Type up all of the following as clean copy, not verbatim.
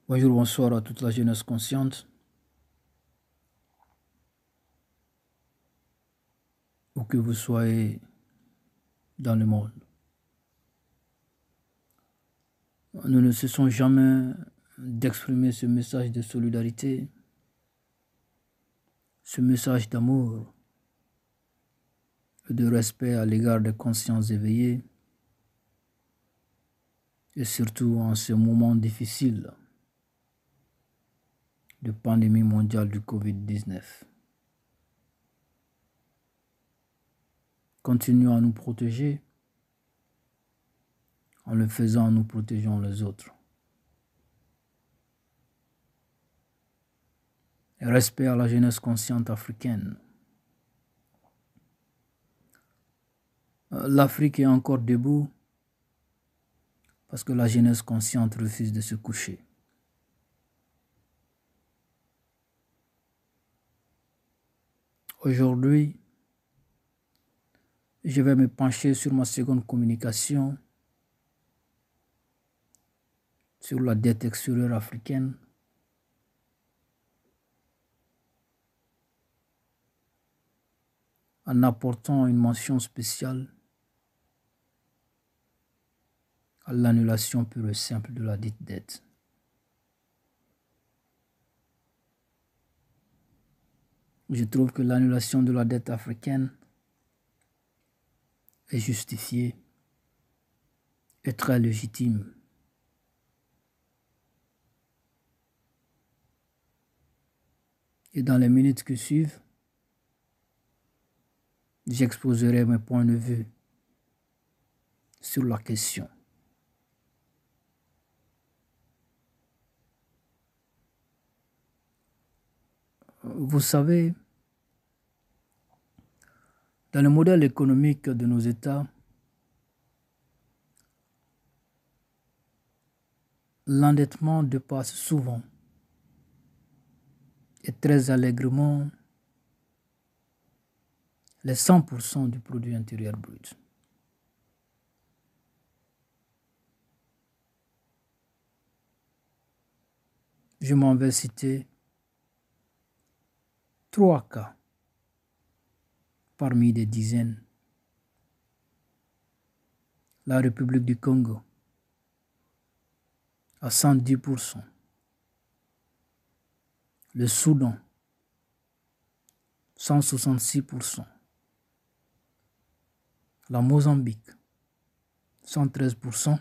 Bonjour, bonsoir à toute la jeunesse consciente, où que vous soyez dans le monde. Nous ne cessons jamais d'exprimer ce message de solidarité, ce message d'amour et de respect à l'égard des consciences éveillées, et surtout en ce moment difficile de pandémie mondiale du Covid-19. Continuons à nous protéger. En le faisant, nous protégeons les autres. Et respect à la jeunesse consciente africaine. L'Afrique est encore debout parce que la jeunesse consciente refuse de se coucher. Aujourd'hui, je vais me pencher sur ma seconde communication sur la dette extérieure africaine. En apportant une mention spéciale à l'annulation pure et simple de la dite dette. Je trouve que l'annulation de la dette africaine est justifiée et très légitime. Et dans les minutes qui suivent, j'exposerai mes points de vue sur la question. Vous savez, dans le modèle économique de nos États, l'endettement dépasse souvent et très allègrement les 100% du produit intérieur brut. Je m'en vais citer 3 cas parmi des dizaines. La République du Congo à 110%. Le Soudan 166%. La Mozambique 113%,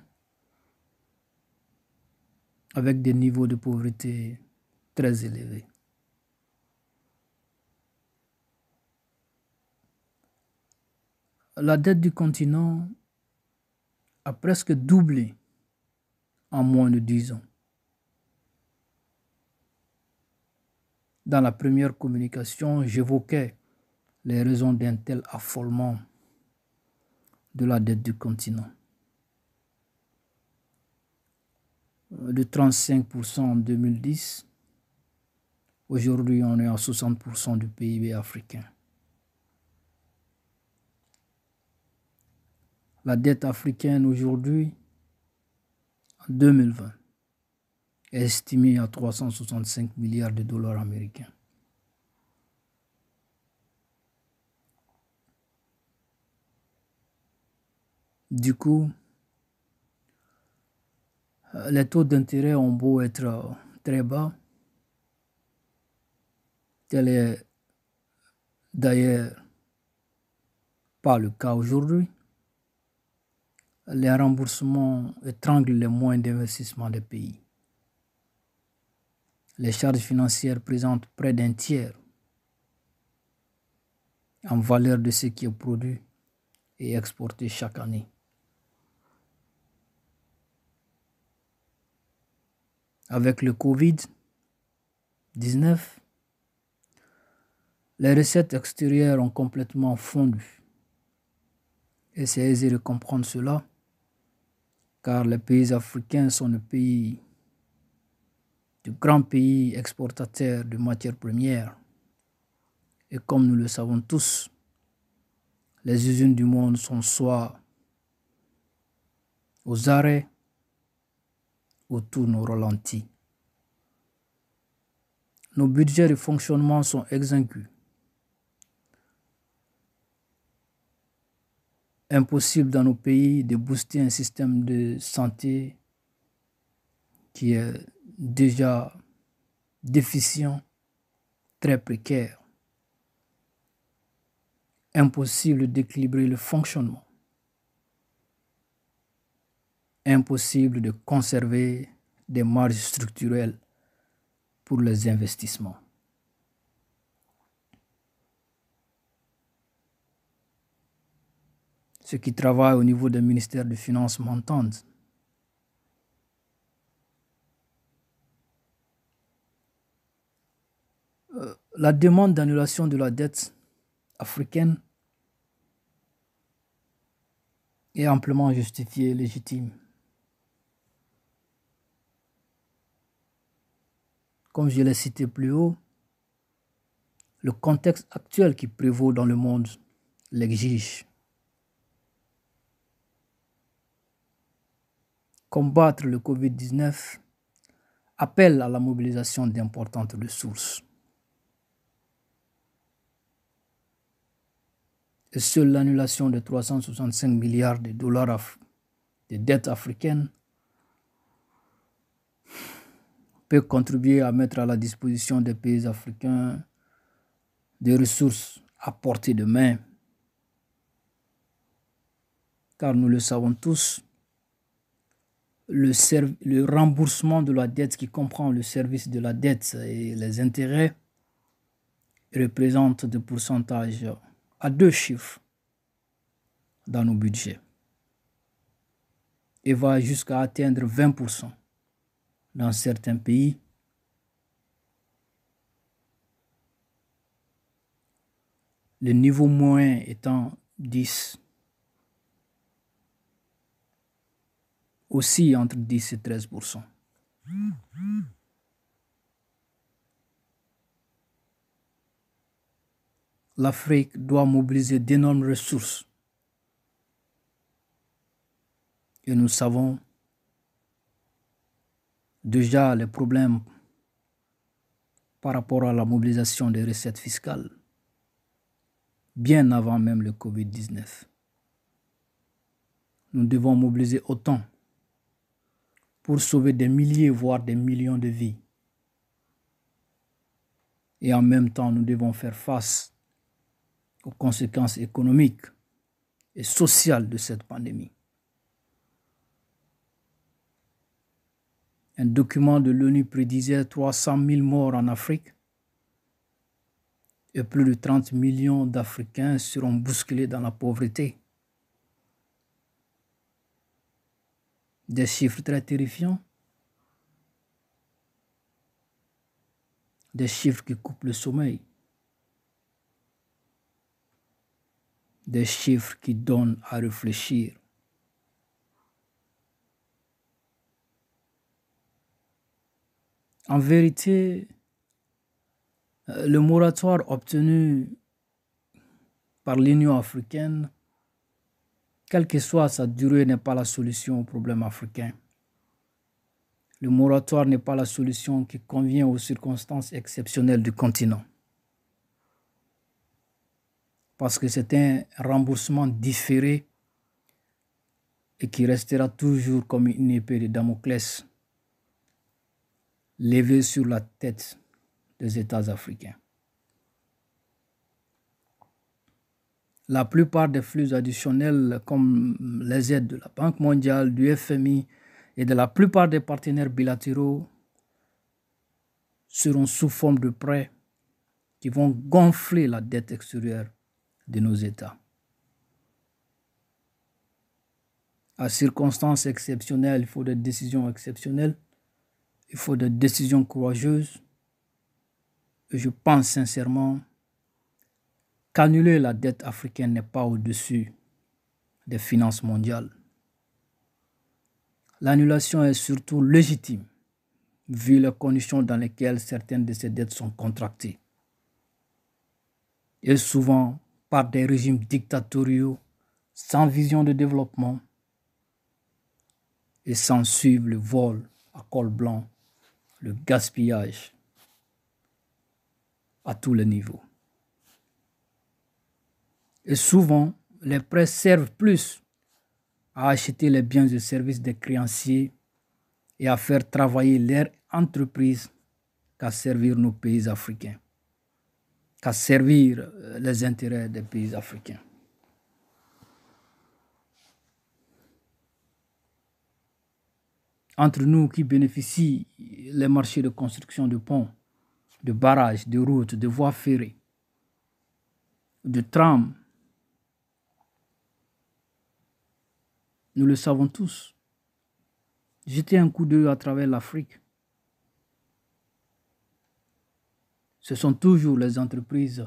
avec des niveaux de pauvreté très élevés. La dette du continent a presque doublé en moins de 10 ans. Dans la première communication, j'évoquais les raisons d'un tel affolement de la dette du continent. De 35% en 2010, aujourd'hui on est à 60% du PIB africain. La dette africaine aujourd'hui, en 2020, est estimée à 365 milliards de dollars américains. Du coup, les taux d'intérêt ont beau être très bas, tel est d'ailleurs pas le cas aujourd'hui. Les remboursements étranglent les moyens d'investissement des pays. Les charges financières présentent près d'un tiers en valeur de ce qui est produit et exporté chaque année. Avec le Covid-19, les recettes extérieures ont complètement fondu. Et c'est aisé de comprendre cela, car les pays africains sont de grands pays exportateurs de matières premières. Et comme nous le savons tous, les usines du monde sont soit aux arrêts ou tournent au ralenti. nos budgets de fonctionnement sont exingus. Impossible dans nos pays de booster un système de santé qui est déjà déficient, très précaire. Impossible d'équilibrer le fonctionnement. Impossible de conserver des marges structurelles pour les investissements. Ceux qui travaillent au niveau des ministères des Finances m'entendent. La demande d'annulation de la dette africaine est amplement justifiée et légitime. Comme je l'ai cité plus haut, le contexte actuel qui prévaut dans le monde l'exige. Combattre le Covid-19 appelle à la mobilisation d'importantes ressources. Et seule l'annulation de 365 milliards de dollars de dettes africaines peut contribuer à mettre à la disposition des pays africains des ressources à portée de main. Car nous le savons tous, le remboursement de la dette qui comprend le service de la dette et les intérêts représente des pourcentages à 2 chiffres dans nos budgets et va jusqu'à atteindre 20% dans certains pays. Le niveau moyen étant 10, aussi entre 10 et 13%. L'Afrique doit mobiliser d'énormes ressources. Et nous savons déjà les problèmes par rapport à la mobilisation des recettes fiscales, bien avant même le Covid-19. Nous devons mobiliser autant pour sauver des milliers, voire des millions de vies. Et en même temps, nous devons faire face aux conséquences économiques et sociales de cette pandémie. Un document de l'ONU prédisait 300 000 morts en Afrique et plus de 30 millions d'Africains seront bousculés dans la pauvreté. Des chiffres très terrifiants, des chiffres qui coupent le sommeil, des chiffres qui donnent à réfléchir. En vérité, le moratoire obtenu par l'Union africaine, quelle que soit sa durée, n'est pas la solution au problème africain. Le moratoire n'est pas la solution qui convient aux circonstances exceptionnelles du continent. Parce que c'est un remboursement différé et qui restera toujours comme une épée de Damoclès levée sur la tête des États africains. La plupart des flux additionnels, comme les aides de la Banque mondiale, du FMI et de la plupart des partenaires bilatéraux, seront sous forme de prêts qui vont gonfler la dette extérieure de nos États. À circonstances exceptionnelles, il faut des décisions exceptionnelles, il faut des décisions courageuses. Et je pense sincèrement qu'annuler la dette africaine n'est pas au-dessus des finances mondiales. L'annulation est surtout légitime, vu les conditions dans lesquelles certaines de ces dettes sont contractées. Et souvent par des régimes dictatoriaux, sans vision de développement et sans suivre le vol à col blanc, le gaspillage à tous les niveaux. Et souvent, les prêts servent plus à acheter les biens et services des créanciers et à faire travailler leurs entreprises qu'à servir nos pays africains, qu'à servir les intérêts des pays africains. Entre nous qui bénéficient les marchés de construction de ponts, de barrages, de routes, de voies ferrées, de trams, nous le savons tous. Jetez un coup d'œil à travers l'Afrique. Ce sont toujours les entreprises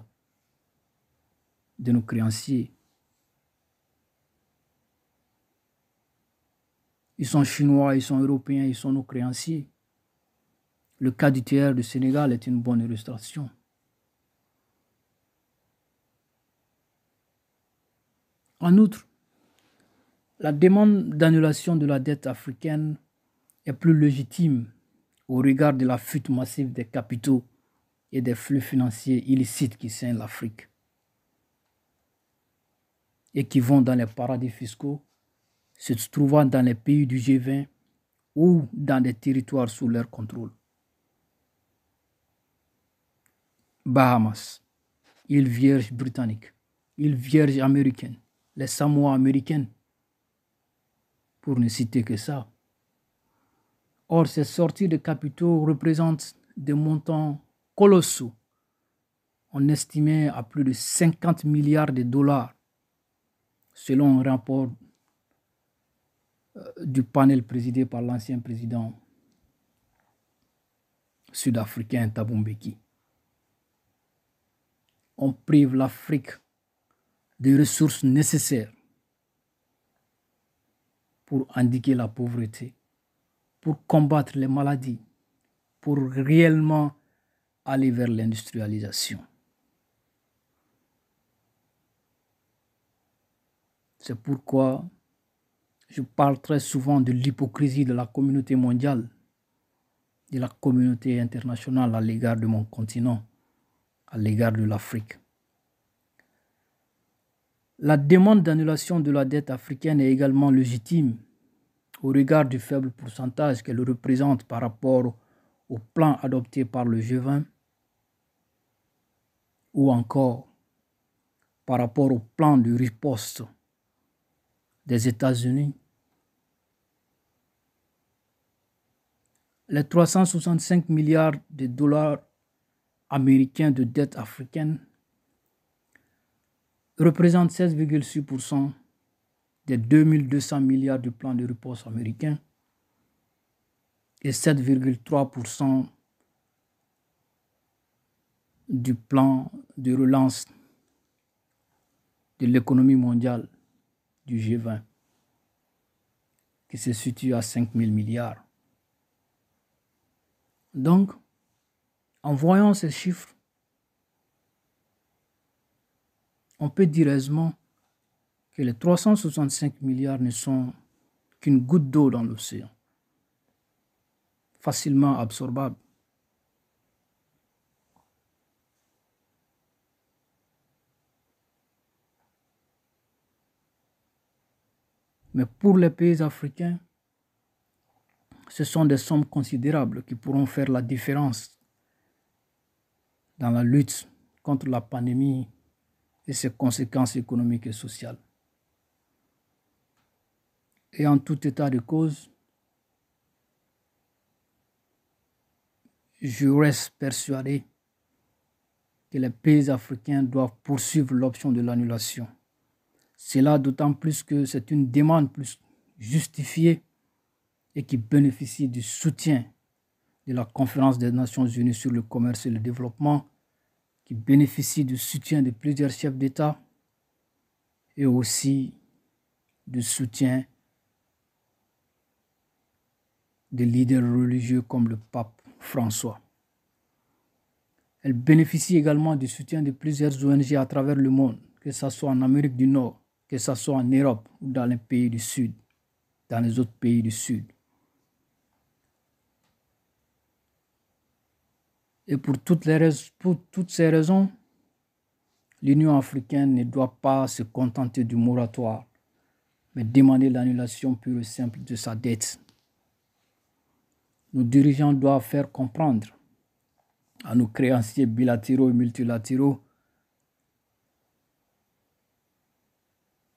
de nos créanciers. Ils sont chinois, ils sont européens, ils sont nos créanciers. Le cas du TR du Sénégal est une bonne illustration. En outre, la demande d'annulation de la dette africaine est plus légitime au regard de la fuite massive des capitaux et des flux financiers illicites qui ceignent l'Afrique et qui vont dans les paradis fiscaux, se trouvant dans les pays du G20 ou dans des territoires sous leur contrôle. Bahamas, îles Vierges britanniques, îles Vierges américaines, les Samoa américaines, pour ne citer que ça. Or, ces sorties de capitaux représentent des montants colossaux. On estimait à plus de 50 milliards de dollars, selon un rapport du panel présidé par l'ancien président sud-africain Thabo Mbeki. On prive l'Afrique des ressources nécessaires pour endiguer la pauvreté, pour combattre les maladies, pour réellement aller vers l'industrialisation. C'est pourquoi je parle très souvent de l'hypocrisie de la communauté mondiale, de la communauté internationale à l'égard de mon continent, à l'égard de l'Afrique. La demande d'annulation de la dette africaine est également légitime au regard du faible pourcentage qu'elle représente par rapport au plan adopté par le G20 ou encore par rapport au plan de riposte des États-Unis. Les 365 milliards de dollars américains de dette africaine représentent 16,6% des 2200 milliards du plan de riposte américain et 7,3% du plan de relance de l'économie mondiale du G20, qui se situe à 5 000 milliards. Donc, en voyant ces chiffres, on peut dire aisément que les 365 milliards ne sont qu'une goutte d'eau dans l'océan, facilement absorbable. Mais pour les pays africains, ce sont des sommes considérables qui pourront faire la différence dans la lutte contre la pandémie et ses conséquences économiques et sociales. Et en tout état de cause, je reste persuadé que les pays africains doivent poursuivre l'option de l'annulation. Cela d'autant plus que c'est une demande plus justifiée et qui bénéficie du soutien de la Conférence des Nations Unies sur le commerce et le développement, qui bénéficie du soutien de plusieurs chefs d'État et aussi du soutien de leaders religieux comme le pape François. Elle bénéficie également du soutien de plusieurs ONG à travers le monde, que ce soit en Amérique du Nord, que ce soit en Europe ou dans les pays du Sud, dans les autres pays du Sud. Et pour toutes ces raisons, l'Union africaine ne doit pas se contenter du moratoire, mais demander l'annulation pure et simple de sa dette. Nos dirigeants doivent faire comprendre à nos créanciers bilatéraux et multilatéraux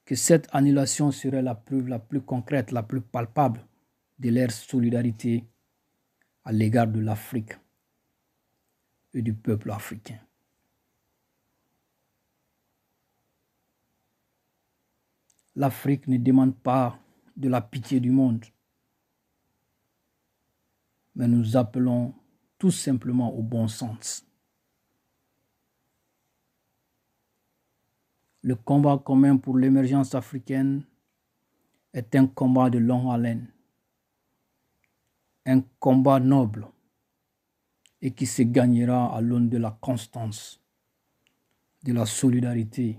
que cette annulation serait la preuve la plus concrète, la plus palpable de leur solidarité à l'égard de l'Afrique et du peuple africain. L'Afrique ne demande pas de la pitié du monde, mais nous appelons tout simplement au bon sens. Le combat commun pour l'émergence africaine est un combat de longue haleine, un combat noble et qui se gagnera à l'aune de la constance, de la solidarité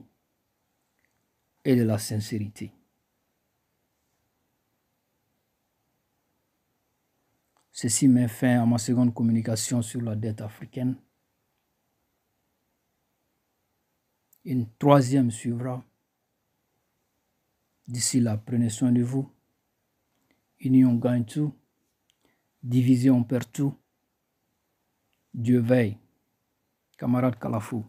et de la sincérité. Ceci met fin à ma seconde communication sur la dette africaine. Une troisième suivra. D'ici là, prenez soin de vous. Union gagne tout. Division perd tout. Dieu veille. Camarade Kalafou.